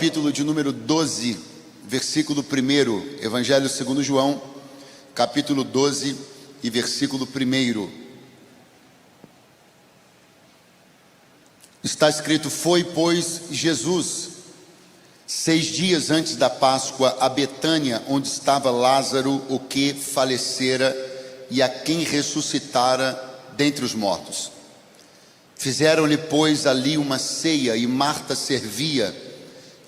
Capítulo de número 12, versículo 1, Evangelho segundo João, capítulo 12 e versículo 1. Está escrito: foi, pois, Jesus, 6 dias antes da Páscoa, a Betânia, onde estava Lázaro, o que falecera e a quem ressuscitara dentre os mortos. Fizeram-lhe, pois, ali uma ceia, e Marta servia,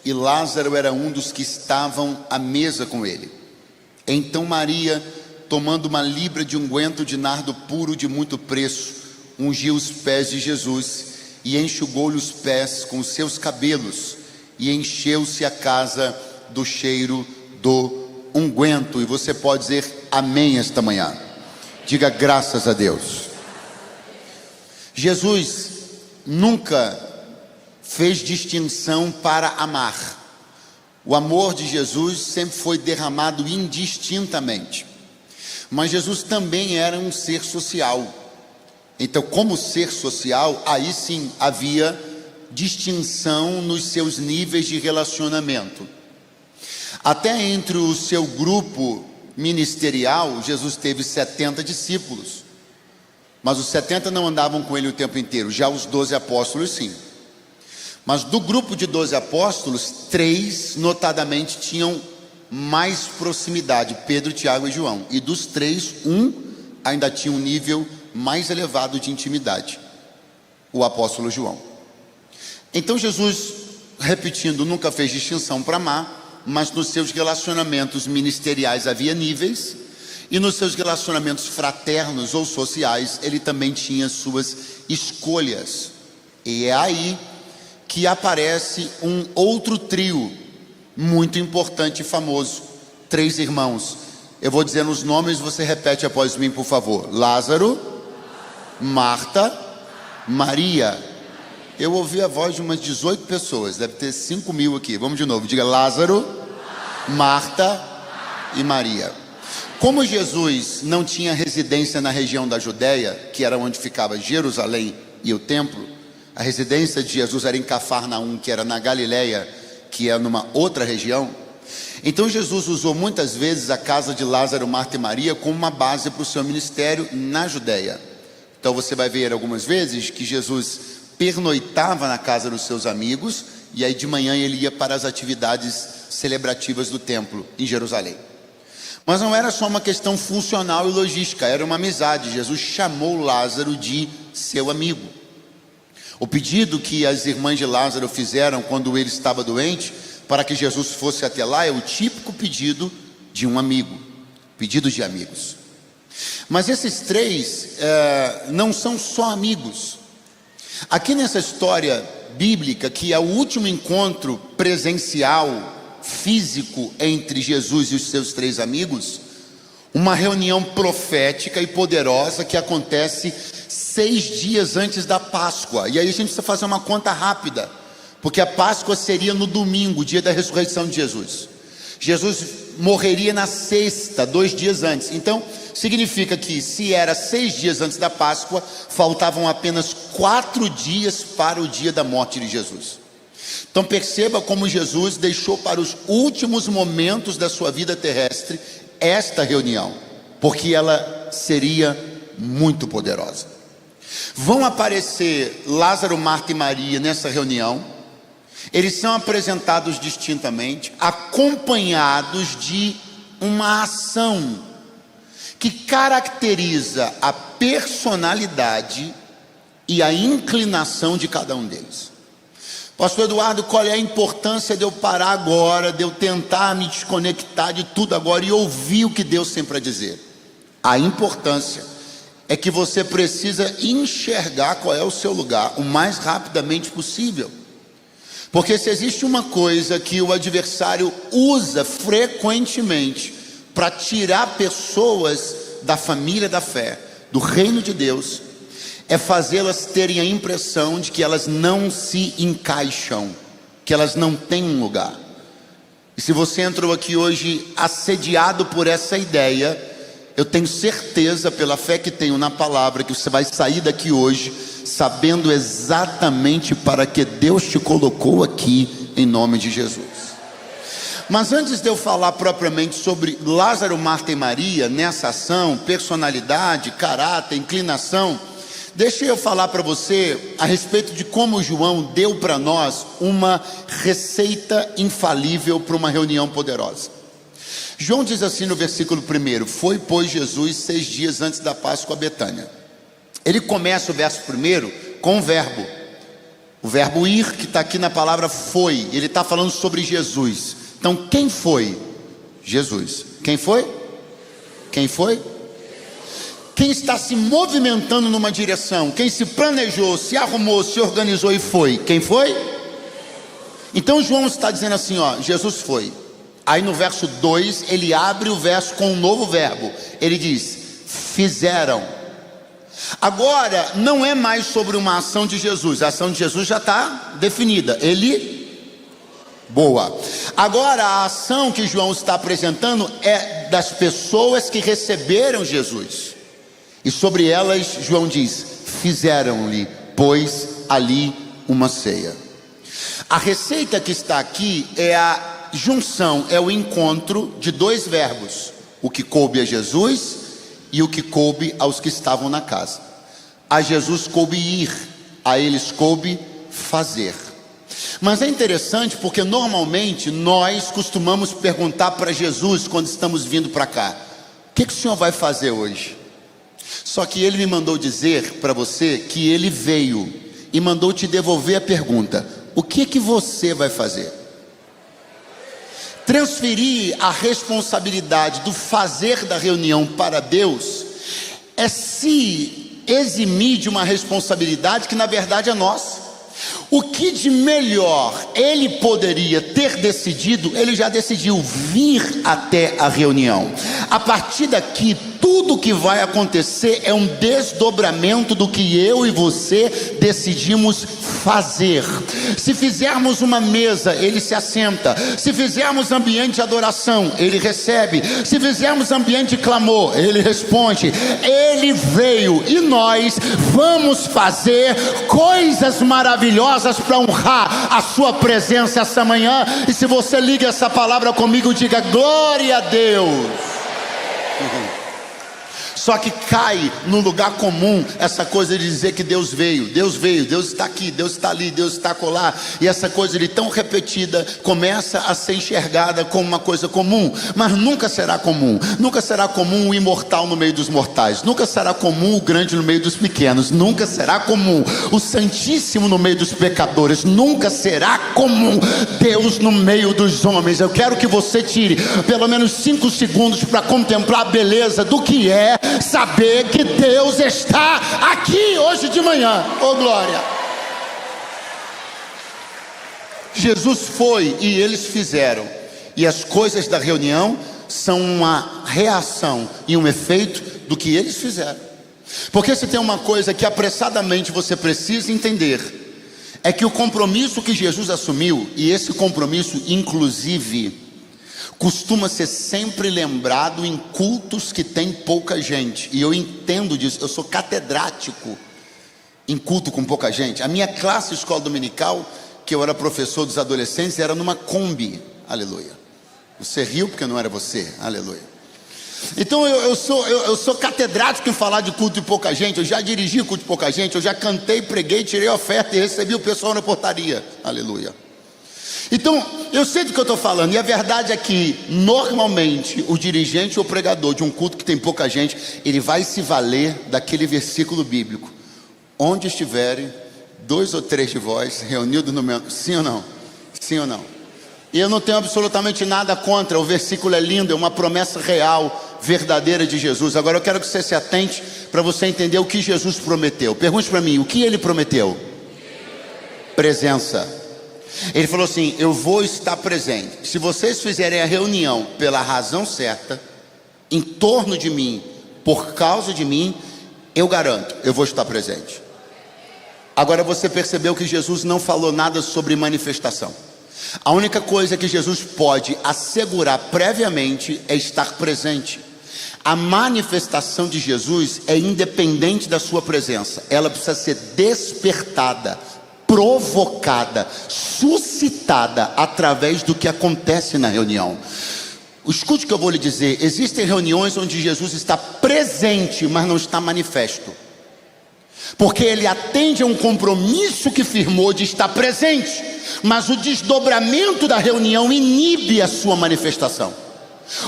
e Lázaro era um dos que estavam à mesa com ele. Então Maria, tomando uma libra de unguento de nardo puro de muito preço, ungiu os pés de Jesus e enxugou-lhe os pés com os seus cabelos, e encheu-se a casa do cheiro do unguento. E você pode dizer amém esta manhã. Diga graças a Deus. Jesus nunca fez distinção para amar. O amor de Jesus sempre foi derramado indistintamente. Mas Jesus também era um ser social. Então, como ser social, aí sim havia distinção nos seus níveis de relacionamento. Até entre o seu grupo ministerial, Jesus teve 70 discípulos. Mas os 70 não andavam com ele o tempo inteiro. Já os 12 apóstolos sim. Mas do grupo de 12 apóstolos, 3 notadamente tinham mais proximidade: Pedro, Tiago e João. E dos 3, um ainda tinha um nível mais elevado de intimidade: o apóstolo João. Então Jesus, repetindo, nunca fez distinção para amar, mas nos seus relacionamentos ministeriais havia níveis, e nos seus relacionamentos fraternos ou sociais ele também tinha suas escolhas. E é aí que aparece um outro trio muito importante e famoso: 3 irmãos. Eu vou dizer os nomes, você repete após mim, por favor. Lázaro, Marta, Maria. Eu ouvi a voz de umas 18 pessoas, deve ter 5.000 aqui. Vamos de novo, diga Lázaro, Marta e Maria. Como Jesus não tinha residência na região da Judéia, que era onde ficava Jerusalém e o templo, a residência de Jesus era em Cafarnaum, que era na Galileia, que é numa outra região. Então Jesus usou muitas vezes a casa de Lázaro, Marta e Maria como uma base para o seu ministério na Judéia. Então você vai ver algumas vezes que Jesus pernoitava na casa dos seus amigos, e aí de manhã ele ia para as atividades celebrativas do templo em Jerusalém. Mas não era só uma questão funcional e logística, era uma amizade. Jesus chamou Lázaro de seu amigo. O pedido que as irmãs de Lázaro fizeram quando ele estava doente, para que Jesus fosse até lá, é o típico pedido de um amigo, pedido de amigos. Mas esses 3 não são só amigos. Aqui nessa história bíblica, que é o último encontro presencial, físico, entre Jesus e os seus 3 amigos, uma reunião profética e poderosa que acontece 6 dias antes da Páscoa. E aí a gente precisa fazer uma conta rápida, porque a Páscoa seria no domingo, dia da ressurreição de Jesus. Jesus morreria na sexta, 2 dias antes. Então significa que se era 6 dias antes da Páscoa, faltavam apenas 4 dias para o dia da morte de Jesus. Então perceba como Jesus deixou para os últimos momentos da sua vida terrestre esta reunião, porque ela seria muito poderosa. Vão aparecer Lázaro, Marta e Maria nessa reunião. Eles são apresentados distintamente, acompanhados de uma ação que caracteriza a personalidade e a inclinação de cada um deles. Pastor Eduardo, qual é a importância de eu parar agora, de eu tentar me desconectar de tudo agora e ouvir o que Deus tem para dizer? A importância é que você precisa enxergar qual é o seu lugar o mais rapidamente possível. Porque se existe uma coisa que o adversário usa frequentemente para tirar pessoas da família da fé, do reino de Deus, é fazê-las terem a impressão de que elas não se encaixam, que elas não têm um lugar. E se você entrou aqui hoje assediado por essa ideia, eu tenho certeza, pela fé que tenho na palavra, que você vai sair daqui hoje sabendo exatamente para que Deus te colocou aqui em nome de Jesus. Mas antes de eu falar propriamente sobre Lázaro, Marta e Maria, nessa ação, personalidade, caráter, inclinação, deixa eu falar para você a respeito de como João deu para nós uma receita infalível para uma reunião poderosa. João diz assim no versículo 1: foi, pois, Jesus 6 dias antes da Páscoa a Betânia. Ele começa o verso 1 com um verbo, o verbo ir, que está aqui na palavra foi. Ele está falando sobre Jesus. Então quem foi? Jesus. Quem foi? Quem foi? Quem está se movimentando numa direção, quem se planejou, se arrumou, se organizou e foi. Quem foi? Então João está dizendo assim, Jesus foi. Aí no verso 2 ele abre o verso com um novo verbo. Ele diz: fizeram. Agora não é mais sobre uma ação de Jesus. A ação de Jesus já está definida. Boa. Agora a ação que João está apresentando é das pessoas que receberam Jesus. E sobre elas João diz: fizeram-lhe, pois, ali uma ceia. A receita que está aqui é a junção, é o encontro de dois verbos: o que coube a Jesus e o que coube aos que estavam na casa. A Jesus coube ir, a eles coube fazer. Mas é interessante porque normalmente nós costumamos perguntar para Jesus quando estamos vindo para cá: o que o Senhor vai fazer hoje? Só que Ele me mandou dizer para você que Ele veio e mandou te devolver a pergunta: o que você vai fazer? Transferir a responsabilidade do fazer da reunião para Deus é se eximir de uma responsabilidade que na verdade é nossa. O que de melhor Ele poderia ter decidido, Ele já decidiu: vir até a reunião. A partir daqui, tudo que vai acontecer é um desdobramento do que eu e você decidimos fazer. Se fizermos uma mesa, Ele se assenta. Se fizermos ambiente de adoração, Ele recebe. Se fizermos ambiente de clamor, Ele responde. Ele veio e nós vamos fazer coisas maravilhosas para honrar a sua presença essa manhã. E se você liga essa palavra comigo, diga: glória a Deus. Só que cai no lugar comum essa coisa de dizer que Deus veio, Deus está aqui, Deus está ali, Deus está acolá. E essa coisa de tão repetida começa a ser enxergada como uma coisa comum. Mas nunca será comum. Nunca será comum o imortal no meio dos mortais. Nunca será comum o grande no meio dos pequenos. Nunca será comum o santíssimo no meio dos pecadores. Nunca será comum Deus no meio dos homens. Eu quero que você tire pelo menos 5 segundos para contemplar a beleza do que é saber que Deus está aqui hoje de manhã. Oh glória! Jesus foi e eles fizeram. E as coisas da reunião são uma reação e um efeito do que eles fizeram. Porque se tem uma coisa que apressadamente você precisa entender, é que o compromisso que Jesus assumiu, e esse compromisso inclusive costuma ser sempre lembrado em cultos que tem pouca gente. E eu entendo disso, eu sou catedrático em culto com pouca gente. A minha classe de escola dominical, que eu era professor dos adolescentes, era numa Kombi. Aleluia. Você riu porque não era você. Aleluia. Então eu sou catedrático em falar de culto de pouca gente. Eu já dirigi culto de pouca gente, eu já cantei, preguei, tirei oferta e recebi o pessoal na portaria. Aleluia. Então, eu sei do que eu estou falando, e a verdade é que, normalmente, o dirigente ou pregador de um culto que tem pouca gente, ele vai se valer daquele versículo bíblico: onde estiverem 2 ou 3 de vós reunidos no meu... Sim ou não? Sim ou não? E eu não tenho absolutamente nada contra, o versículo é lindo, é uma promessa real, verdadeira de Jesus. Agora eu quero que você se atente para você entender o que Jesus prometeu. Pergunte para mim, o que Ele prometeu? Presença. Ele falou assim: eu vou estar presente. Se vocês fizerem a reunião pela razão certa, em torno de mim, por causa de mim, eu garanto, eu vou estar presente. Agora você percebeu que Jesus não falou nada sobre manifestação. A única coisa que Jesus pode assegurar previamente é estar presente. A manifestação de Jesus é independente da sua presença. Ela precisa ser despertada provocada, suscitada através do que acontece na reunião. Escute o que eu vou lhe dizer: existem reuniões onde Jesus está presente, mas não está manifesto, porque ele atende a um compromisso que firmou de estar presente, mas o desdobramento da reunião inibe a sua manifestação.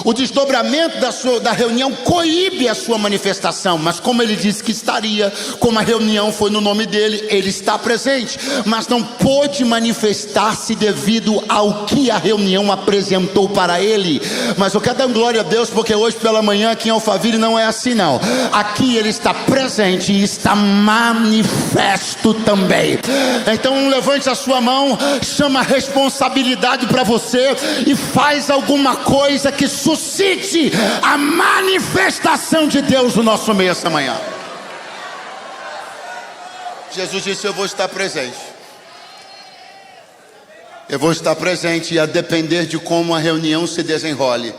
O desdobramento da reunião coíbe a sua manifestação. Mas como ele disse que estaria, como a reunião foi no nome dele, ele está presente, mas não pôde manifestar-se devido ao que a reunião apresentou para ele. Mas eu quero dar glória a Deus, porque hoje pela manhã aqui em Alphaville não é assim não. Aqui ele está presente e está manifesto também. Então levante a sua mão, chama a responsabilidade para você e faz alguma coisa que suscite a manifestação de Deus no nosso meio essa manhã. Jesus disse: eu vou estar presente. Eu vou estar presente, e a depender de como a reunião se desenrole,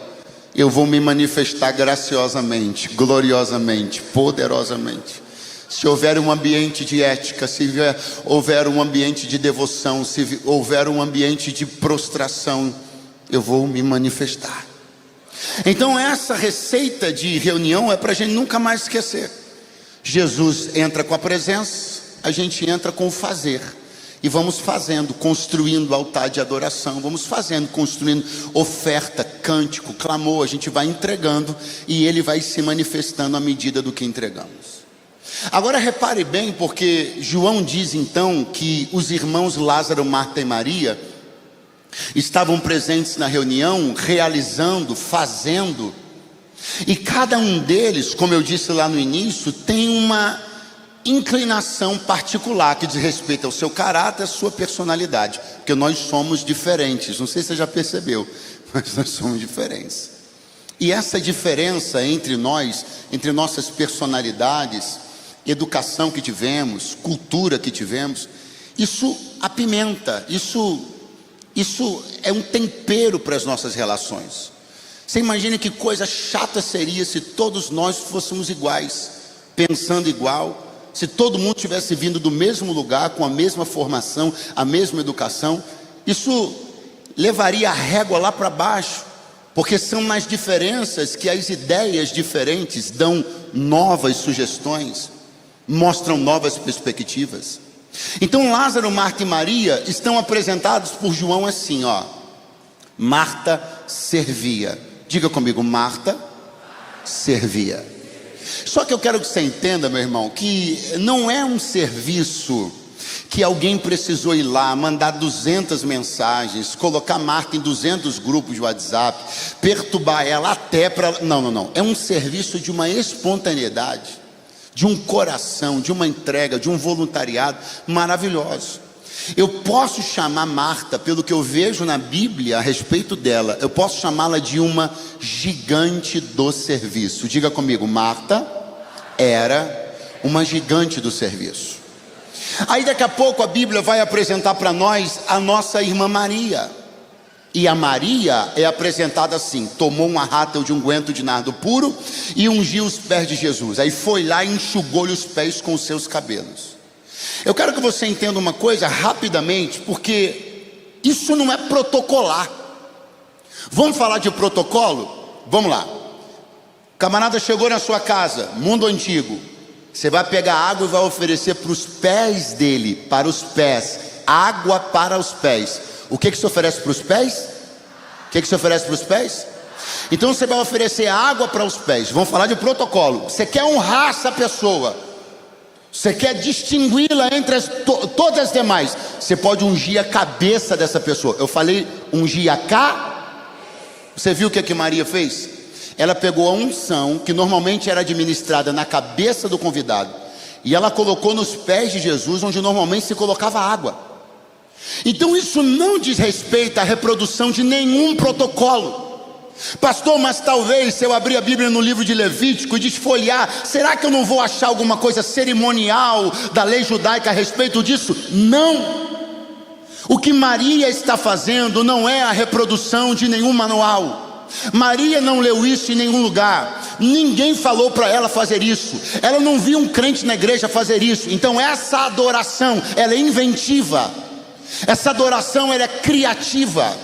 eu vou me manifestar graciosamente, gloriosamente, poderosamente. Se houver um ambiente de ética, se houver um ambiente de devoção, se houver um ambiente de prostração, eu vou me manifestar. Então essa receita de reunião é para a gente nunca mais esquecer. Jesus entra com a presença, a gente entra com o fazer. E vamos fazendo, construindo altar de adoração, vamos fazendo, construindo oferta, cântico, clamor. A gente vai entregando e ele vai se manifestando à medida do que entregamos. Agora repare bem, porque João diz então que os irmãos Lázaro, Marta e Maria estavam presentes na reunião, realizando, fazendo, e cada um deles, como eu disse lá no início, tem uma inclinação particular que diz respeito ao seu caráter, à sua personalidade, porque nós somos diferentes. Não sei se você já percebeu, mas nós somos diferentes. E essa diferença entre nós, entre nossas personalidades, educação que tivemos, cultura que tivemos, isso apimenta, isso é um tempero para as nossas relações. Você imagina que coisa chata seria se todos nós fôssemos iguais, pensando igual, se todo mundo tivesse vindo do mesmo lugar, com a mesma formação, a mesma educação. Isso levaria a régua lá para baixo, porque são nas diferenças que as ideias diferentes dão novas sugestões, mostram novas perspectivas. Então Lázaro, Marta e Maria estão apresentados por João assim, ó. Marta servia. Diga comigo: Marta servia. Só que eu quero que você entenda, meu irmão, que não é um serviço que alguém precisou ir lá, mandar 200 mensagens, colocar Marta em 200 grupos de WhatsApp, perturbar ela até para... Não. É um serviço de uma espontaneidade, de um coração, de uma entrega, de um voluntariado maravilhoso. Eu posso chamar Marta, pelo que eu vejo na Bíblia a respeito dela, eu posso chamá-la de uma gigante do serviço. Diga comigo: Marta era uma gigante do serviço. Aí daqui a pouco a Bíblia vai apresentar para nós a nossa irmã Maria. E a Maria é apresentada assim: tomou uma rata de unguento de nardo puro e ungiu os pés de Jesus. Aí foi lá e enxugou-lhe os pés com os seus cabelos. Eu quero que você entenda uma coisa rapidamente, porque isso não é protocolar. Vamos falar de protocolo? Vamos lá. O camarada chegou na sua casa, mundo antigo. Você vai pegar água e vai oferecer para os pés dele, para os pés, água para os pés. O que se oferece para os pés? O que se oferece para os pés? Então você vai oferecer água para os pés. Vamos falar de protocolo. Você quer honrar essa pessoa, você quer distingui-la entre todas as demais, você pode ungir a cabeça dessa pessoa. Eu falei ungir a cá. Você viu o que Maria fez? Ela pegou a unção, que normalmente era administrada na cabeça do convidado, e ela colocou nos pés de Jesus, onde normalmente se colocava água. Então isso não diz respeito à reprodução de nenhum protocolo. Pastor, mas talvez se eu abrir a Bíblia no livro de Levítico e desfolhar, será que eu não vou achar alguma coisa cerimonial da lei judaica a respeito disso? Não. O que Maria está fazendo não é a reprodução de nenhum manual. Maria não leu isso em nenhum lugar, ninguém falou para ela fazer isso, ela não viu um crente na igreja fazer isso. Então essa adoração, ela é inventiva, essa adoração ela é criativa.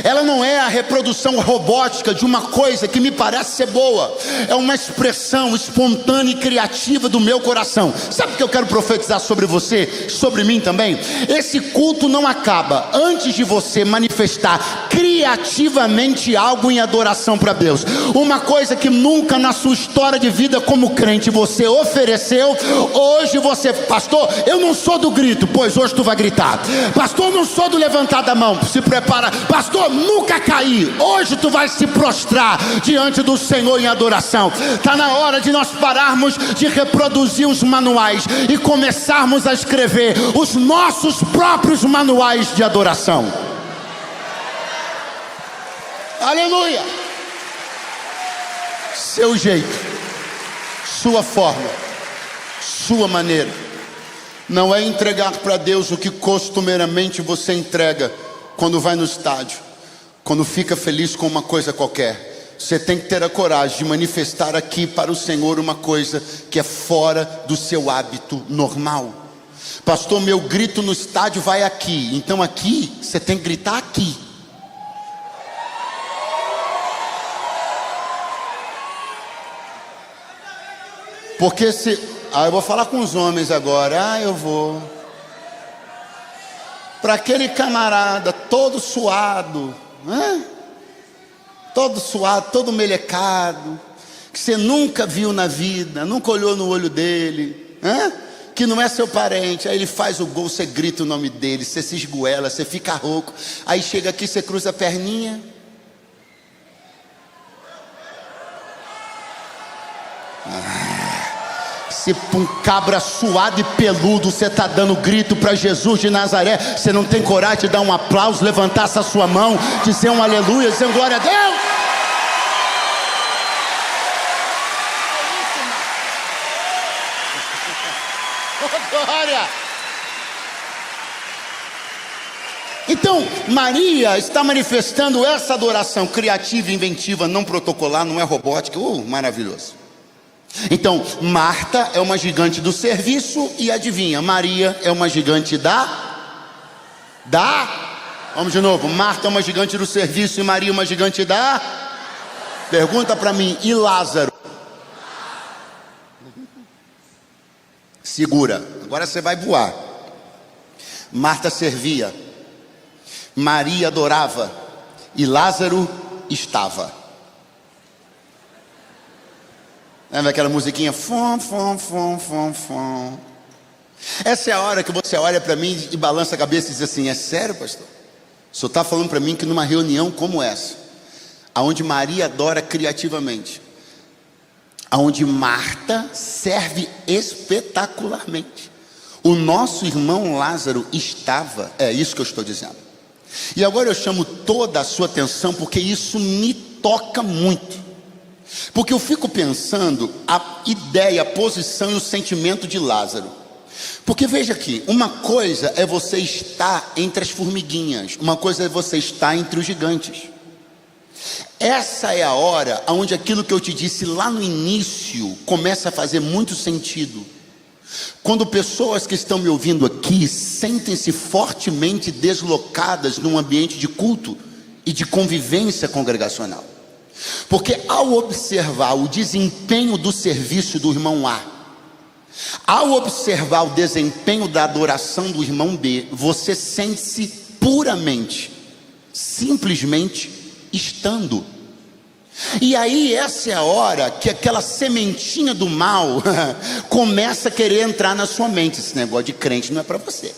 Ela não é a reprodução robótica de uma coisa que me parece ser boa, é uma expressão espontânea e criativa do meu coração. Sabe o que eu quero profetizar sobre você, sobre mim também? Esse culto não acaba antes de você manifestar criativamente algo em adoração para Deus. Uma coisa que nunca na sua história de vida como crente você ofereceu. Hoje você, pastor, eu não sou do grito, pois hoje tu vai gritar. Pastor, eu não sou do levantar da mão, se prepara. Pastor, nunca caí, hoje tu vai se prostrar diante do Senhor em adoração. Está na hora de nós pararmos de reproduzir os manuais e começarmos a escrever os nossos próprios manuais de adoração. Aleluia! Seu jeito, sua forma, sua maneira. Não é entregar para Deus o que costumeiramente você entrega quando vai no estádio, quando fica feliz com uma coisa qualquer. Você tem que ter a coragem de manifestar aqui para o Senhor uma coisa que é fora do seu hábito normal. Pastor, meu grito no estádio vai aqui. Então aqui, você tem que gritar aqui. Porque se... eu vou falar com os homens agora. Eu vou... Para aquele camarada todo suado, todo suado, todo melecado, que você nunca viu na vida, nunca olhou no olho dele, que não é seu parente. Aí ele faz o gol, você grita o nome dele, você se esgoela, você fica rouco. Aí chega aqui, você cruza a perninha. Se para um cabra suado e peludo você está dando grito para Jesus de Nazaré, você não tem coragem de dar um aplauso, levantar essa sua mão, dizer um aleluia, dizer um glória a Deus? Oh, glória! Então Maria está manifestando essa adoração criativa, inventiva, não protocolar, não é robótica. Maravilhoso. Então Marta é uma gigante do serviço, e adivinha, Maria é uma gigante vamos de novo, Marta é uma gigante do serviço e Maria é uma gigante pergunta para mim, e Lázaro? Segura, agora você vai voar. Marta servia, Maria adorava e Lázaro estava. Lembra aquela musiquinha? Fom, fom, fom, fom, fom. Essa é a hora que você olha para mim e balança a cabeça e diz assim: é sério, pastor? O senhor está falando para mim que numa reunião como essa, aonde Maria adora criativamente, aonde Marta serve espetacularmente, o nosso irmão Lázaro estava? É isso que eu estou dizendo. E agora eu chamo toda a sua atenção, porque isso me toca muito. Porque eu fico pensando a ideia, a posição e o sentimento de Lázaro. Porque veja aqui, uma coisa é você estar entre as formiguinhas, uma coisa é você estar entre os gigantes. Essa é a hora onde aquilo que eu te disse lá no início começa a fazer muito sentido. Quando pessoas que estão me ouvindo aqui sentem-se fortemente deslocadas num ambiente de culto e de convivência congregacional. Porque ao observar o desempenho do serviço do irmão A, ao observar o desempenho da adoração do irmão B, você sente-se puramente, simplesmente estando. E aí essa é a hora que aquela sementinha do mal começa a querer entrar na sua mente. Esse negócio de crente não é para você.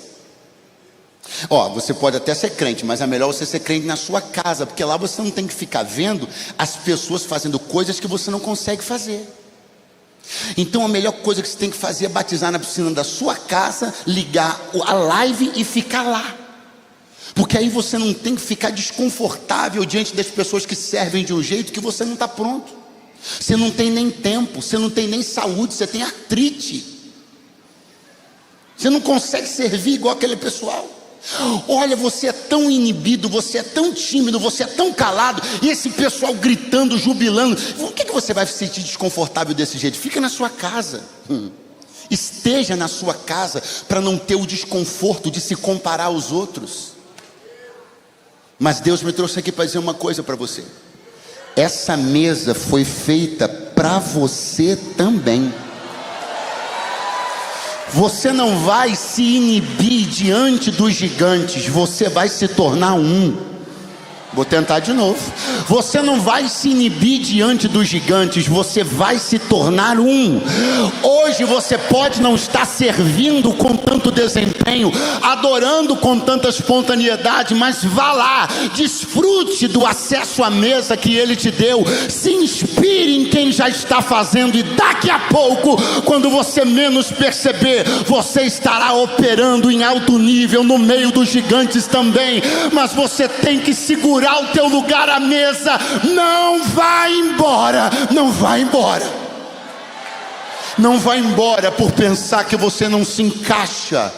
Você pode até ser crente, mas é melhor você ser crente na sua casa, porque lá você não tem que ficar vendo as pessoas fazendo coisas que você não consegue fazer. Então a melhor coisa que você tem que fazer é batizar na piscina da sua casa, ligar a live e ficar lá. Porque aí você não tem que ficar desconfortável diante das pessoas que servem de um jeito que você não está pronto. Você não tem nem tempo, você não tem nem saúde, você tem artrite. Você não consegue servir igual aquele pessoal. Olha, você é tão inibido, você é tão tímido, você é tão calado, e esse pessoal gritando, jubilando. Por que você vai se sentir desconfortável desse jeito? Fica na sua casa. Esteja na sua casa para não ter o desconforto de se comparar aos outros. Mas Deus me trouxe aqui para dizer uma coisa para você. Essa mesa foi feita para você também. Você não vai se inibir diante dos gigantes, você vai se tornar um. Vou tentar de novo. Você não vai se inibir diante dos gigantes, você vai se tornar um. Hoje você pode não estar servindo com tanto desempenho, adorando com tanta espontaneidade, mas vá lá, desfrute do acesso à mesa que Ele te deu, se inspire em quem já está fazendo, e daqui a pouco, quando você menos perceber, você estará operando em alto nível no meio dos gigantes também. Mas você tem que segurar o teu lugar à mesa. Não vai embora, não vai embora. Não vai embora por pensar que você não se encaixa.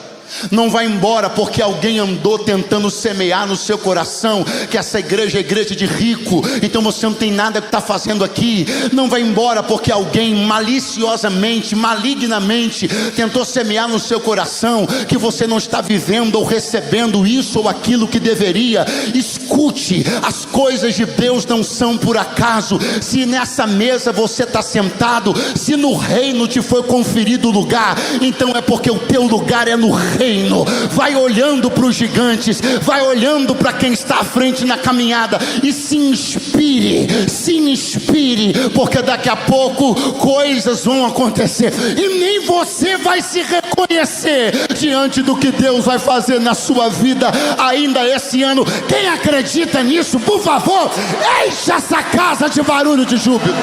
Não vai embora porque alguém andou tentando semear no seu coração que essa igreja é igreja de rico, então você não tem nada que está fazendo aqui. Não vai embora porque alguém maliciosamente, malignamente tentou semear no seu coração que você não está vivendo ou recebendo isso ou aquilo que deveria. Escute, as coisas de Deus não são por acaso. Se nessa mesa você está sentado, se no reino te foi conferido lugar, então é porque o teu lugar é no reino. Vai olhando para os gigantes, vai olhando para quem está à frente na caminhada, e se inspire, porque daqui a pouco coisas vão acontecer, e nem você vai se reconhecer diante do que Deus vai fazer na sua vida ainda esse ano. Quem acredita nisso, por favor, enche essa casa de barulho de júbilo.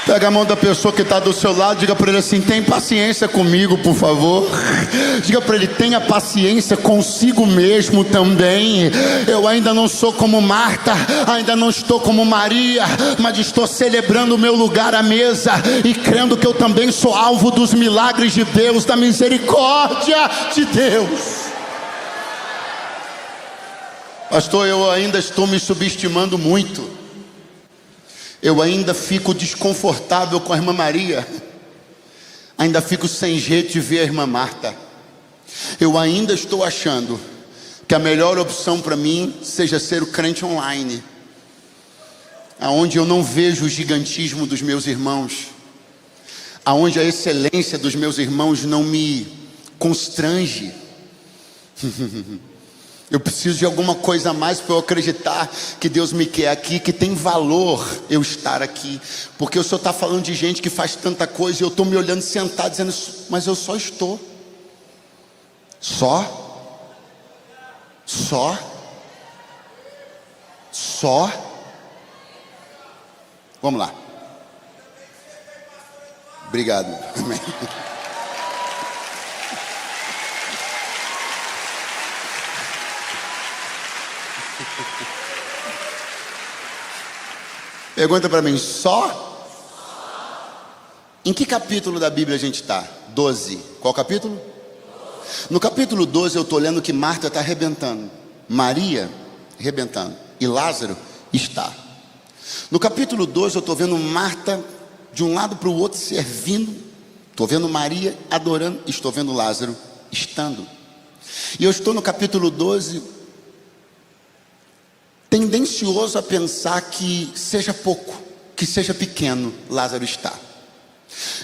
Pega a mão da pessoa que está do seu lado, diga para ele assim: tem paciência comigo, por favor. Diga para ele: tenha paciência consigo mesmo também. Eu ainda não sou como Marta, ainda não estou como Maria, mas estou celebrando o meu lugar à mesa e crendo que eu também sou alvo dos milagres de Deus, da misericórdia de Deus. Pastor, eu ainda estou me subestimando muito. Eu ainda fico desconfortável com a irmã Maria. Ainda fico sem jeito de ver a irmã Marta. Eu ainda estou achando que a melhor opção para mim seja ser o crente online, aonde eu não vejo o gigantismo dos meus irmãos, aonde a excelência dos meus irmãos não me constrange. Eu preciso de alguma coisa a mais para eu acreditar que Deus me quer aqui, que tem valor eu estar aqui. Porque o Senhor está falando de gente que faz tanta coisa, e eu estou me olhando sentado dizendo: mas eu só estou. Só. Vamos lá. Obrigado. Amém. Pergunta para mim: só? Em que capítulo da Bíblia a gente está? 12. Qual capítulo? No capítulo 12 eu estou lendo que Marta está arrebentando, Maria arrebentando, e Lázaro está. No capítulo 12 eu estou vendo Marta de um lado para o outro servindo, estou vendo Maria adorando, estou vendo Lázaro estando. E eu estou no capítulo 12 tendencioso a pensar que seja pouco, que seja pequeno. Lázaro está.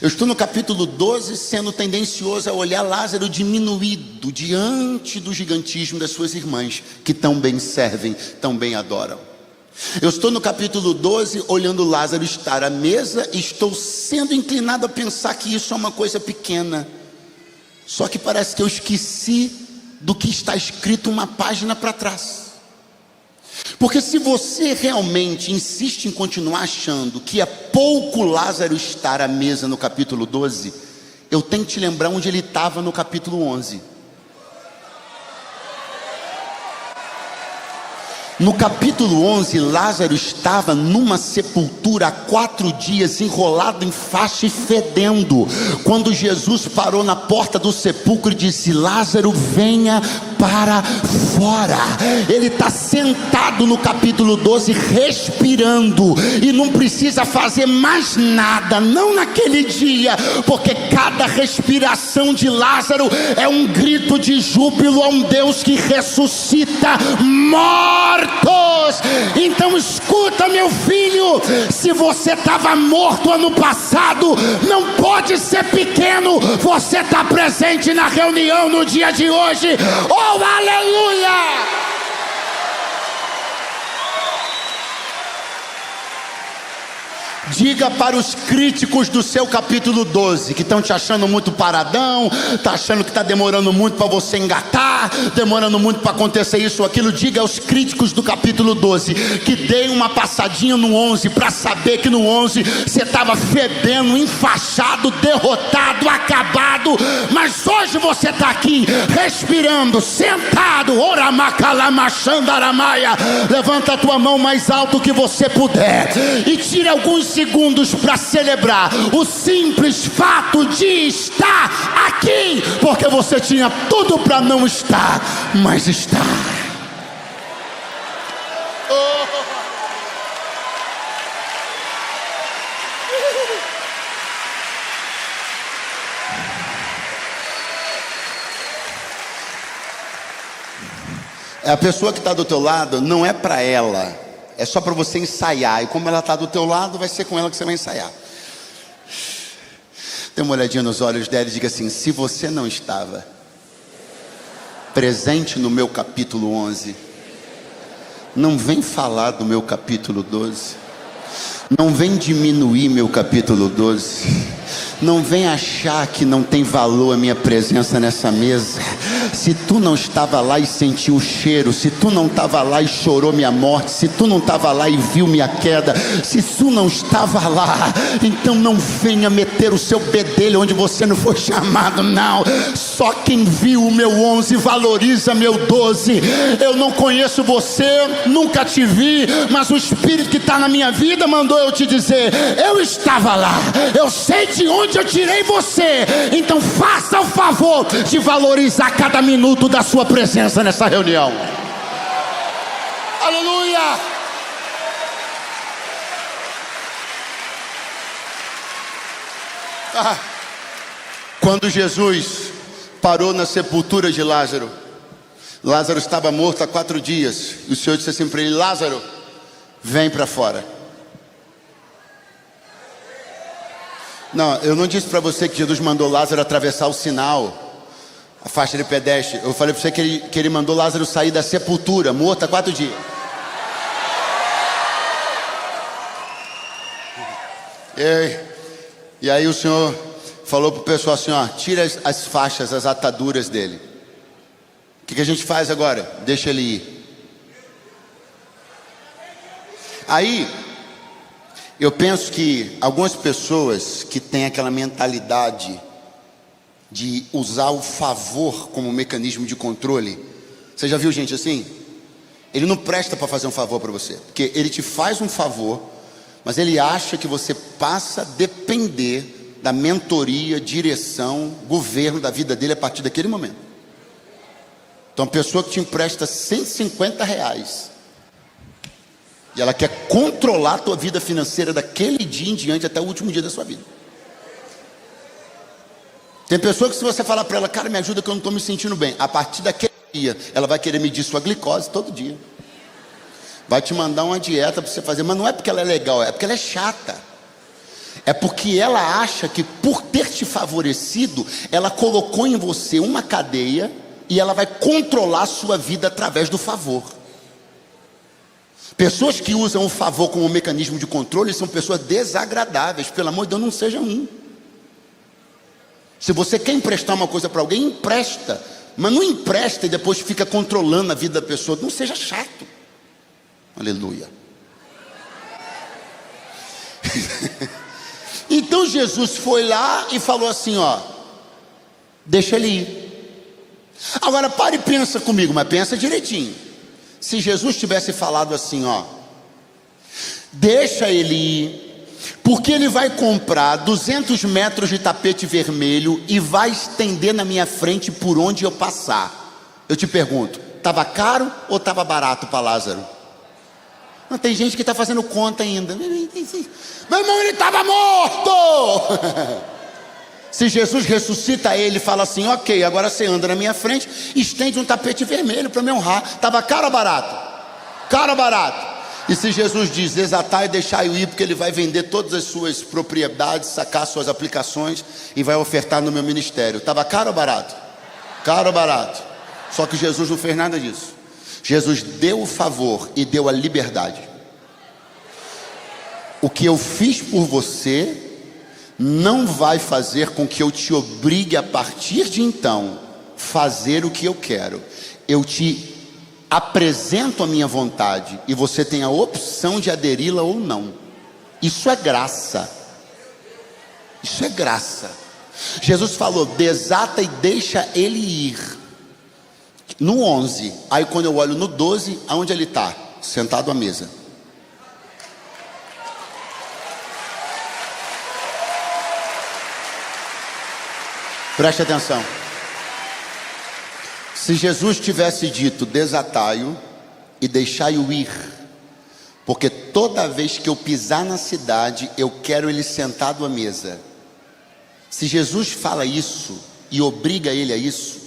Eu estou no capítulo 12 sendo tendencioso a olhar Lázaro diminuído diante do gigantismo das suas irmãs, que tão bem servem, tão bem adoram. Eu estou no capítulo 12 olhando Lázaro estar à mesa, e estou sendo inclinado a pensar que isso é uma coisa pequena. Só que parece que eu esqueci do que está escrito uma página para trás. Porque se você realmente insiste em continuar achando que é pouco Lázaro estar à mesa no capítulo 12, eu tenho que te lembrar onde ele estava no capítulo 11. No capítulo 11, Lázaro estava numa sepultura há 4 dias, enrolado em faixa e fedendo. Quando Jesus parou na porta do sepulcro e disse: Lázaro, venha para fora. Ele está sentado no capítulo 12, respirando, e não precisa fazer mais nada, não naquele dia, porque cada respiração de Lázaro é um grito de júbilo a um Deus que ressuscita mortos. Então escuta, meu filho, se você estava morto ano passado, não pode ser pequeno você está presente na reunião no dia de hoje. Oh, aleluia! Diga para os críticos do seu capítulo 12, que estão te achando muito paradão, tá achando que está demorando muito para você engatar, demorando muito para acontecer isso ou aquilo. Diga aos críticos do capítulo 12 que deem uma passadinha no 11, para saber que no 11 você estava fedendo, enfaixado, derrotado, acabado, mas hoje você está aqui respirando, sentado. Levanta a tua mão mais alto que você puder e tire alguns segundos para celebrar o simples fato de estar aqui, porque você tinha tudo para não estar, mas está. A pessoa que está do teu lado não é para ela, é só para você ensaiar. E como ela está do teu lado, vai ser com ela que você vai ensaiar. Dê uma olhadinha nos olhos dela e diga assim: se você não estava presente no meu capítulo 11, não vem falar do meu capítulo 12. Não vem diminuir meu capítulo 12. Não vem achar que não tem valor a minha presença nessa mesa. Se tu não estava lá e sentiu o cheiro, se tu não estava lá e chorou minha morte, se tu não estava lá e viu minha queda, se tu não estava lá, então não venha meter o seu bedelho onde você não foi chamado, não. Só quem viu o meu 11 valoriza meu 12. Eu não conheço você, nunca te vi, mas o Espírito que está na minha vida mandou eu te dizer: eu estava lá, eu sei de onde eu tirei você. Então faça o favor de valorizar cada minuto da sua presença nessa reunião. Aleluia! Quando Jesus parou na sepultura de Lázaro, Lázaro estava morto há 4 dias, e o Senhor disse assim para ele: Lázaro, vem para fora. Não, eu não disse para você que Jesus mandou Lázaro atravessar o sinal, a faixa de pedestre. Eu falei para você que ele mandou Lázaro sair da sepultura, morto há 4 dias. E aí o Senhor falou para o pessoal assim: ó, tira as faixas, as ataduras dele. O que a gente faz agora? Deixa ele ir. Aí eu penso que algumas pessoas que têm aquela mentalidade de usar o favor como mecanismo de controle. Você já viu gente assim? Ele não presta para fazer um favor para você, porque ele te faz um favor, mas ele acha que você passa a depender da mentoria, direção, governo da vida dele a partir daquele momento. Então, a pessoa que te empresta R$150 e ela quer controlar a tua vida financeira daquele dia em diante até o último dia da sua vida. Tem pessoa que, se você falar para ela: cara, me ajuda que eu não estou me sentindo bem, a partir daquele dia ela vai querer medir sua glicose todo dia, vai te mandar uma dieta para você fazer. Mas não é porque ela é legal, é porque ela é chata. É porque ela acha que, por ter te favorecido, ela colocou em você uma cadeia e ela vai controlar a sua vida através do favor. Pessoas que usam o favor como mecanismo de controle são pessoas desagradáveis. Pelo amor de Deus, não seja um. Se você quer emprestar uma coisa para alguém, empresta, mas não empresta e depois fica controlando a vida da pessoa. Não seja chato. Aleluia. Então Jesus foi lá e falou assim: ó, deixa ele ir. Agora pare e pensa comigo, mas pensa direitinho. Se Jesus tivesse falado assim, ó, deixa ele ir, porque ele vai comprar 200 metros de tapete vermelho e vai estender na minha frente por onde eu passar. Eu te pergunto, estava caro ou estava barato para Lázaro? Não, tem gente que está fazendo conta ainda. Meu irmão, ele estava morto. Se Jesus ressuscita ele e fala assim, ok, agora você anda na minha frente, estende um tapete vermelho para me honrar. Estava caro ou barato? Caro ou barato? E se Jesus diz, desatar e deixar eu ir, porque ele vai vender todas as suas propriedades, sacar suas aplicações e vai ofertar no meu ministério. Estava caro ou barato? Caro ou barato? Só que Jesus não fez nada disso. Jesus deu o favor e deu a liberdade. O que eu fiz por você não vai fazer com que eu te obrigue a partir de então fazer o que eu quero. Eu te apresento a minha vontade e você tem a opção de aderi-la ou não. Isso é graça. Isso é graça. Jesus falou, desata e deixa ele ir. No 11, aí quando eu olho no 12, aonde ele está? Sentado à mesa. Preste atenção. Se Jesus tivesse dito, desatai-o e deixai-o ir, porque toda vez que eu pisar na cidade, eu quero ele sentado à mesa. Se Jesus fala isso e obriga ele a isso,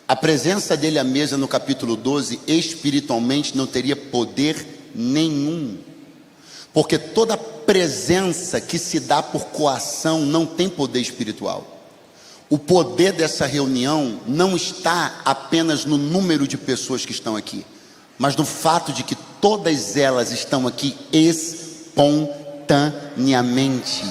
a presença dele à mesa no capítulo 12, espiritualmente não teria poder nenhum. Porque toda presença que se dá por coação não tem poder espiritual. O poder dessa reunião não está apenas no número de pessoas que estão aqui, mas no fato de que todas elas estão aqui espontaneamente.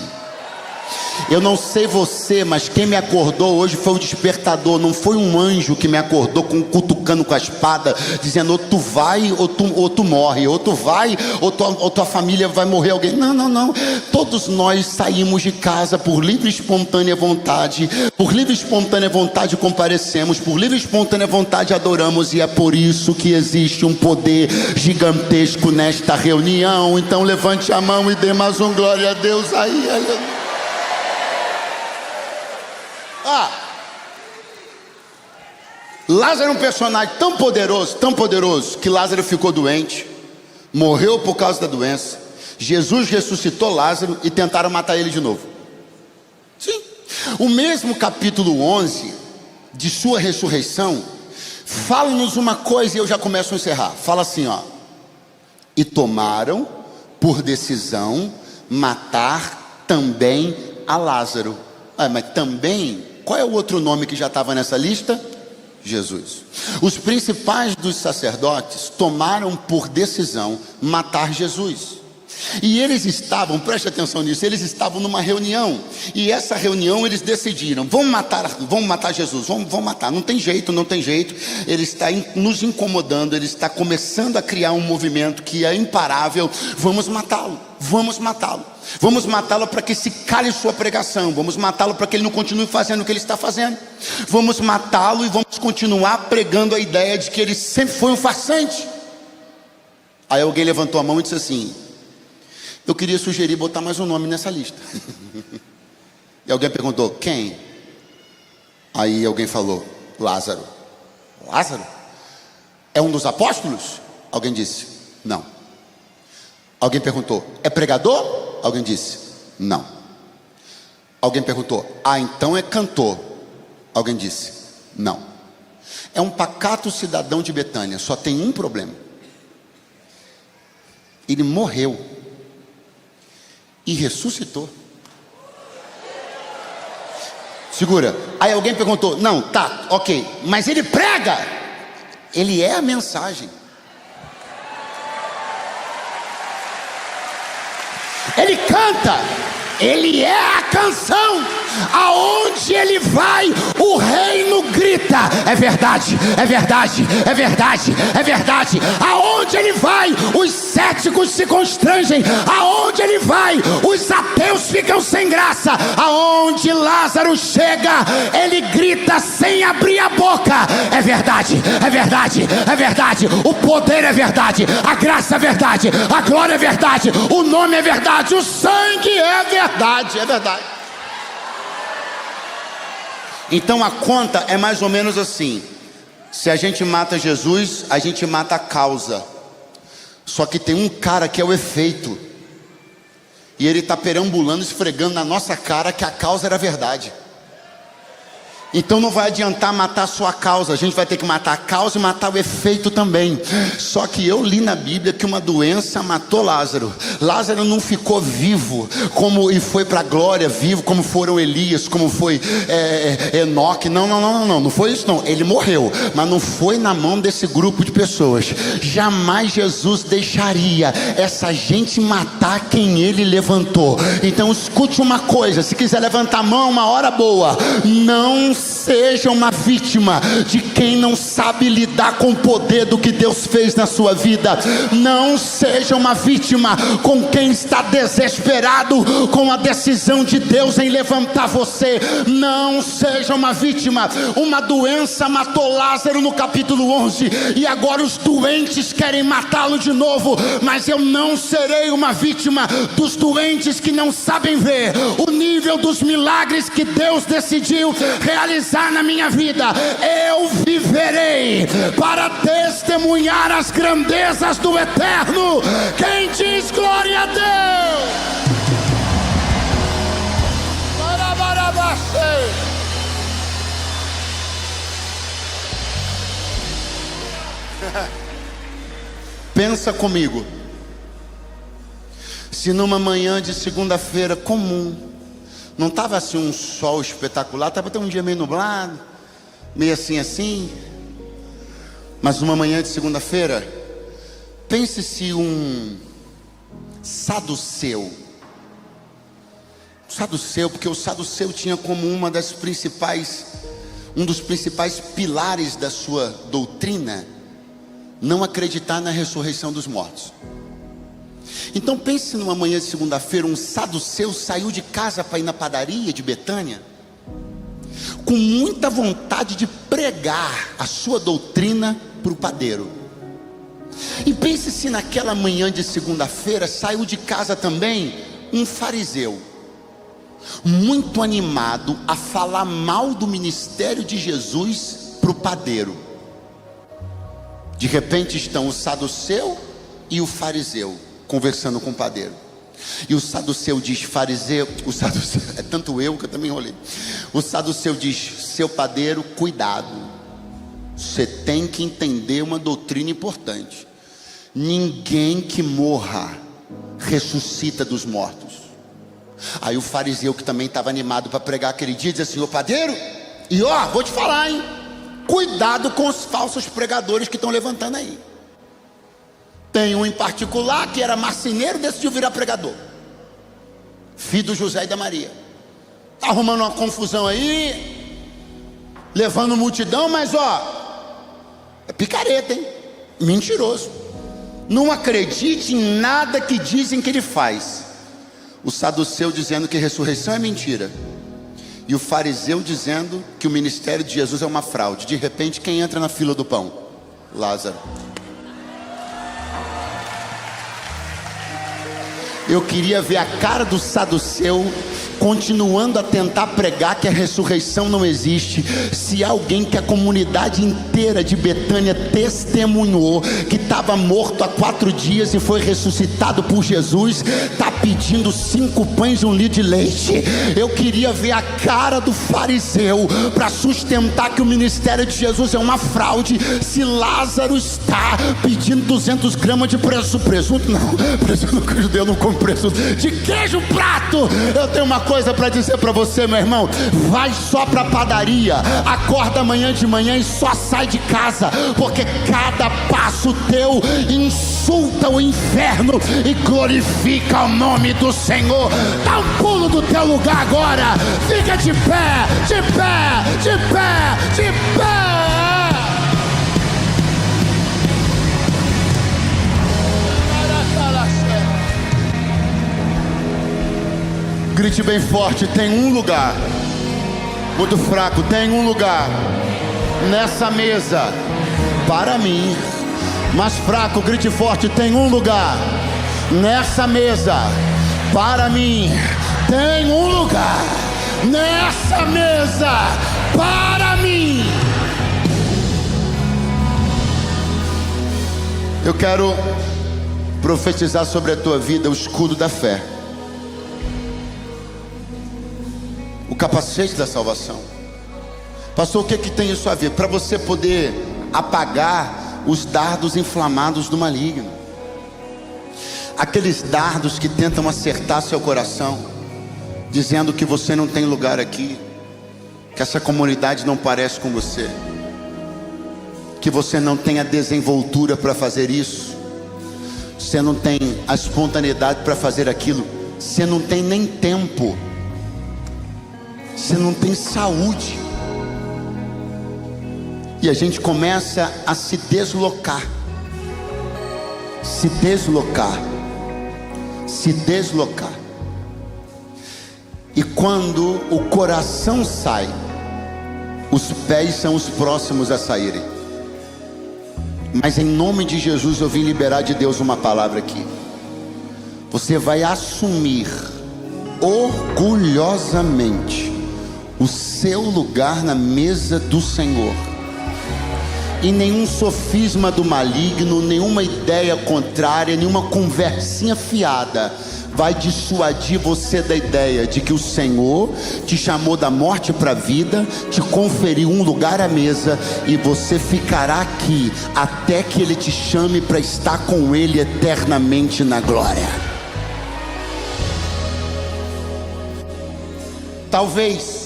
Eu não sei você, mas quem me acordou hoje foi o despertador. Não foi um anjo que me acordou cutucando com a espada, dizendo ou tu vai ou tu morre, ou tu vai ou tua família vai morrer alguém. Não. Todos nós saímos de casa por livre e espontânea vontade. Por livre e espontânea vontade comparecemos, por livre e espontânea vontade adoramos. E é por isso que existe um poder gigantesco nesta reunião. Então levante a mão e dê mais um glória a Deus aí, aleluia. Lázaro é um personagem tão poderoso, que Lázaro ficou doente, morreu por causa da doença. Jesus ressuscitou Lázaro e tentaram matar ele de novo. Sim. O mesmo capítulo 11 de sua ressurreição fala-nos uma coisa, e eu já começo a encerrar. Fala assim, ó: e tomaram por decisão matar também a Lázaro. Mas também, qual é o outro nome que já estava nessa lista? Jesus. Os principais dos sacerdotes tomaram por decisão matar Jesus. E eles estavam, preste atenção nisso, eles estavam numa reunião. E essa reunião eles decidiram, vamos matar Jesus, vamos matar, não tem jeito. Ele está nos incomodando, ele está começando a criar um movimento que é imparável. Vamos matá-lo. Vamos matá-lo para que se cale sua pregação. Vamos matá-lo para que ele não continue fazendo o que ele está fazendo. Vamos matá-lo e vamos continuar pregando a ideia de que ele sempre foi um farsante. Aí alguém levantou a mão e disse assim: eu queria sugerir botar mais um nome nessa lista. E alguém perguntou: quem? Aí alguém falou: Lázaro. Lázaro? É um dos apóstolos? Alguém disse: não. Alguém perguntou: é pregador? Alguém disse: não. Alguém perguntou: então é cantor? Alguém disse: não. É um pacato cidadão de Betânia. Só tem um problema: ele morreu e ressuscitou. Segura. Aí alguém perguntou: não, tá, ok, mas ele prega? Ele é a mensagem. Ele canta, ele é a canção. Aonde ele vai, o reino grita. é verdade, é verdade, é verdade, é verdade. Aonde ele vai, os céticos se constrangem. Aonde ele vai, os ateus ficam sem graça. Aonde Lázaro chega, ele grita sem abrir a boca. É verdade, é verdade, é verdade. O poder é verdade, a graça é verdade, a glória é verdade, o nome é verdade, o sangue é verdade, é verdade. Então a conta é mais ou menos assim: se a gente mata Jesus, a gente mata a causa. Só que tem um cara que é o efeito, e ele está perambulando, esfregando na nossa cara que a causa era verdade. Então não vai adiantar matar só a causa, a gente vai ter que matar a causa e matar o efeito também. Só que eu li na Bíblia que uma doença matou Lázaro. Lázaro não ficou vivo como e foi para a glória, vivo como foram Elias, como foi Enoque. Não foi isso não. Ele morreu, mas não foi na mão desse grupo de pessoas. Jamais Jesus deixaria essa gente matar quem ele levantou. Então escute uma coisa: se quiser levantar a mão, uma hora boa, não seja uma vítima de quem não sabe lidar com o poder do que Deus fez na sua vida. Não seja uma vítima com quem está desesperado com a decisão de Deus em levantar você. Não seja uma vítima. Uma doença matou Lázaro no capítulo 11, e agora os doentes querem matá-lo de novo. Mas eu não serei uma vítima dos doentes que não sabem ver o nível dos milagres que Deus decidiu realizar na minha vida. Eu viverei para testemunhar as grandezas do Eterno. Quem diz glória a Deus? Pensa comigo, se numa manhã de segunda-feira comum, não estava assim um sol espetacular, estava até um dia meio nublado, meio assim, mas uma manhã de segunda-feira, pense se um saduceu, porque o saduceu tinha como um dos principais pilares da sua doutrina, não acreditar na ressurreição dos mortos. Então pense numa manhã de segunda-feira, um saduceu saiu de casa para ir na padaria de Betânia, com muita vontade de pregar a sua doutrina para o padeiro. E pense se naquela manhã de segunda-feira saiu de casa também um fariseu, muito animado a falar mal do ministério de Jesus para o padeiro. De repente estão o saduceu e o fariseu conversando com o padeiro. E o saduceu diz: fariseu, o saduceu, é tanto eu que eu também enrolei. O saduceu diz: seu padeiro, cuidado, você tem que entender uma doutrina importante. Ninguém que morra ressuscita dos mortos. Aí o fariseu, que também estava animado para pregar aquele dia, diz assim: ô padeiro, e ó, vou te falar, hein, cuidado com os falsos pregadores que estão levantando aí. Tem um em particular que era marceneiro, decidiu virar pregador, filho do José e da Maria, está arrumando uma confusão aí, levando multidão, mas ó, é picareta, hein, mentiroso, não acredite em nada que dizem que ele faz. O saduceu dizendo que ressurreição é mentira, e o fariseu dizendo que o ministério de Jesus é uma fraude. De repente, quem entra na fila do pão? Lázaro. Eu queria ver a cara do saduceu continuando a tentar pregar que a ressurreição não existe. Se alguém que a comunidade inteira de Betânia testemunhou que estava morto há 4 dias e foi ressuscitado por Jesus, está pedindo 5 pães e 1 litro de leite. Eu queria ver a cara do fariseu para sustentar que o ministério de Jesus é uma fraude. Se Lázaro está pedindo 200 gramas de presunto não, presunto que o judeu não come presunto, de queijo prato. Eu tenho uma coisa para dizer para você, meu irmão: vai só para a padaria, acorda amanhã de manhã e só sai de casa, porque cada passo teu insulta o inferno e glorifica o nome do Senhor. Dá um pulo do teu lugar agora, fica de pé, de pé, de pé, de pé. Grite bem forte: tem um lugar. Muito fraco: tem um lugar nessa mesa para mim. Mais fraco, grite forte: tem um lugar nessa mesa para mim. Tem um lugar nessa mesa para mim. Eu quero profetizar sobre a tua vida o escudo da fé, o capacete da salvação. Pastor, o que tem isso a ver? Para você poder apagar os dardos inflamados do maligno, aqueles dardos que tentam acertar seu coração, dizendo que você não tem lugar aqui, que essa comunidade não parece com você, que você não tem a desenvoltura para fazer isso, você não tem a espontaneidade para fazer aquilo, você não tem nem tempo, você não tem saúde. E a gente começa a se deslocar, se deslocar, se deslocar. E quando o coração sai, os pés são os próximos a saírem. Mas em nome de Jesus eu vim liberar de Deus uma palavra aqui. Você vai assumir orgulhosamente o seu lugar na mesa do Senhor. E nenhum sofisma do maligno, nenhuma ideia contrária, nenhuma conversinha fiada vai dissuadir você da ideia de que o Senhor te chamou da morte para a vida, te conferiu um lugar à mesa, e você ficará aqui até que Ele te chame para estar com Ele eternamente na glória. Talvez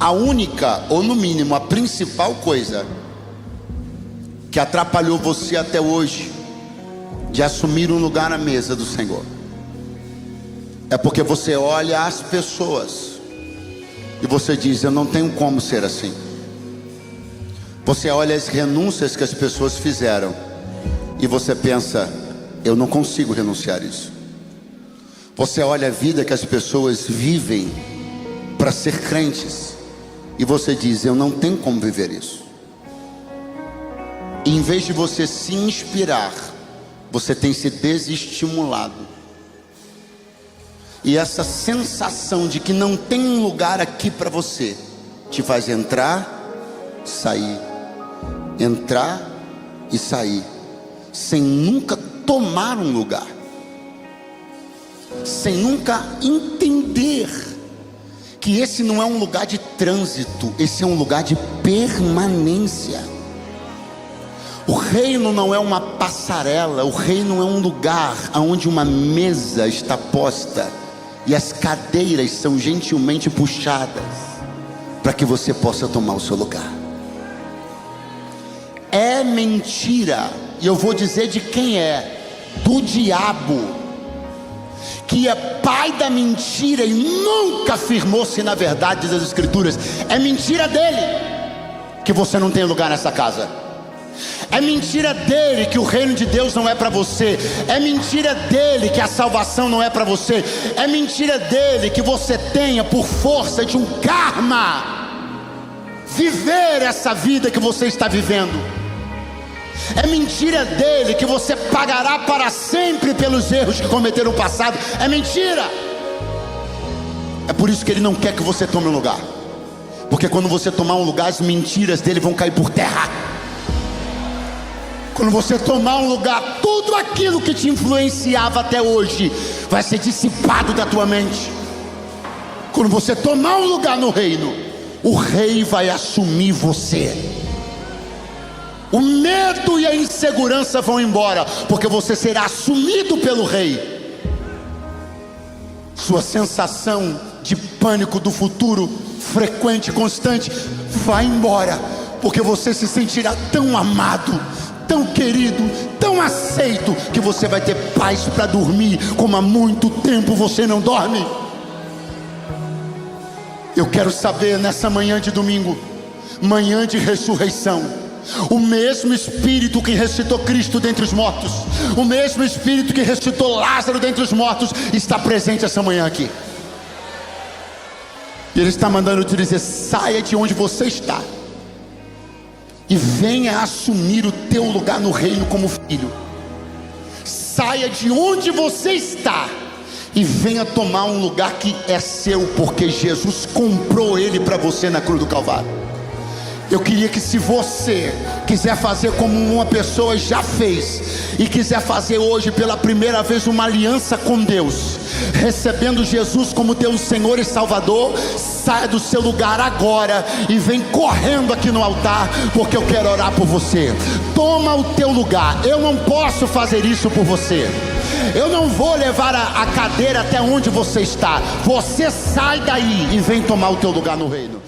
a única, ou no mínimo a principal coisa que atrapalhou você até hoje de assumir um lugar na mesa do Senhor é porque você olha as pessoas e você diz: eu não tenho como ser assim. Você olha as renúncias que as pessoas fizeram e você pensa: eu não consigo renunciar a isso. Você olha a vida que as pessoas vivem para ser crentes e você diz: eu não tenho como viver isso. E em vez de você se inspirar, você tem se desestimulado. E essa sensação de que não tem um lugar aqui para você te faz entrar, sair, entrar e sair, sem nunca tomar um lugar, sem nunca entender que esse não é um lugar de trânsito, esse é um lugar de permanência. O reino não é uma passarela, o reino é um lugar onde uma mesa está posta e as cadeiras são gentilmente puxadas para que você possa tomar o seu lugar. É mentira, e eu vou dizer de quem é: do diabo, que é pai da mentira e nunca firmou-se na verdade das Escrituras. É mentira dele que você não tem lugar nessa casa. É mentira dele que o reino de Deus não é para você. É mentira dele que a salvação não é para você. É mentira dele que você tenha, por força de um karma, viver essa vida que você está vivendo. É mentira dele que você pagará para sempre pelos erros que cometeu no passado. É mentira. É por isso que ele não quer que você tome um lugar, porque quando você tomar um lugar, as mentiras dele vão cair por terra. Quando você tomar um lugar, tudo aquilo que te influenciava até hoje vai ser dissipado da tua mente. Quando você tomar um lugar no reino, o rei vai assumir você. O medo e a insegurança vão embora, porque você será assumido pelo rei. Sua sensação de pânico do futuro, frequente, constante, vai embora, porque você se sentirá tão amado, tão querido, tão aceito, que você vai ter paz para dormir como há muito tempo você não dorme. Eu quero saber nessa manhã de domingo, manhã de ressurreição, O mesmo Espírito que ressuscitou Cristo dentre os mortos, o mesmo Espírito que ressuscitou Lázaro dentre os mortos, está presente essa manhã aqui. E Ele está mandando te dizer: saia de onde você está e venha assumir o teu lugar no reino como filho. Saia de onde você está e venha tomar um lugar que é seu, porque Jesus comprou ele para você na cruz do Calvário. Eu queria que, se você quiser fazer como uma pessoa já fez, e quiser fazer hoje pela primeira vez uma aliança com Deus, recebendo Jesus como teu Senhor e Salvador, saia do seu lugar agora e vem correndo aqui no altar, porque eu quero orar por você. Toma o teu lugar. Eu não posso fazer isso por você. Eu não vou levar a cadeira até onde você está. Você sai daí e vem tomar o teu lugar no reino.